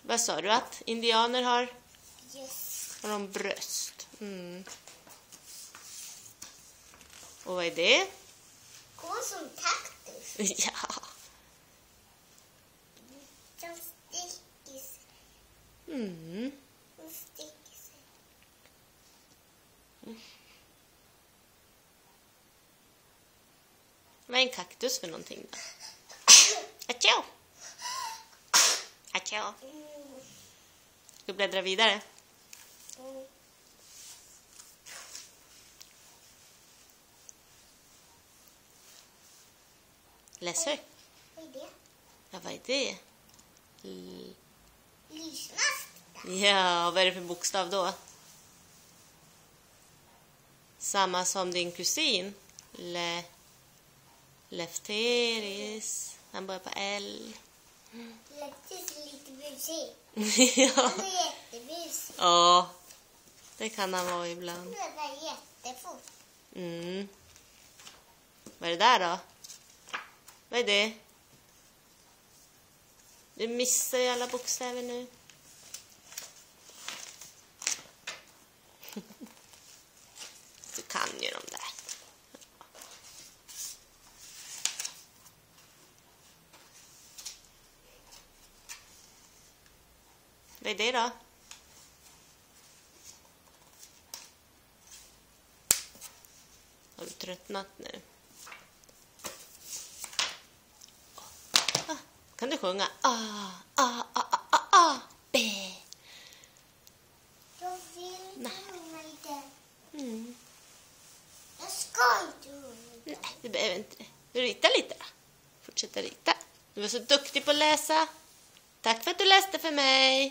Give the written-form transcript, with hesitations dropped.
Vad sa du att indianer har? Yes. Har de bröst? Mm. Och vad är det? Gå som kaktus. Ja. Som sticker sig. Mm. Som sticker sig. Vad är en kaktus för någonting då? Atjo! Atjo! Ska vi bläddra vidare? Mm. Läs högt. Vad är det? Ja, vad är det? Lysmast. Ja, vad är det för bokstav då? Samma som din kusin. Lefteris. Han börjar på L. Leftis är lite busig. Ja. Han är jättebusig. Ja, det kan han vara ibland. Han rör jättefort. Mm. Vad är det där då? Vad är det? Du missar ju alla bokstäver nu. Du kan ju de där. Vad är det då? Har du tröttnat nu? Kan du sjunga? B. Jag vill sjunga lite. Mm. Jag ska inte sjunga. Nej, du behöver inte det. Du ritar lite då. Fortsätta rita. Du var så duktig på att läsa. Tack för att du läste för mig.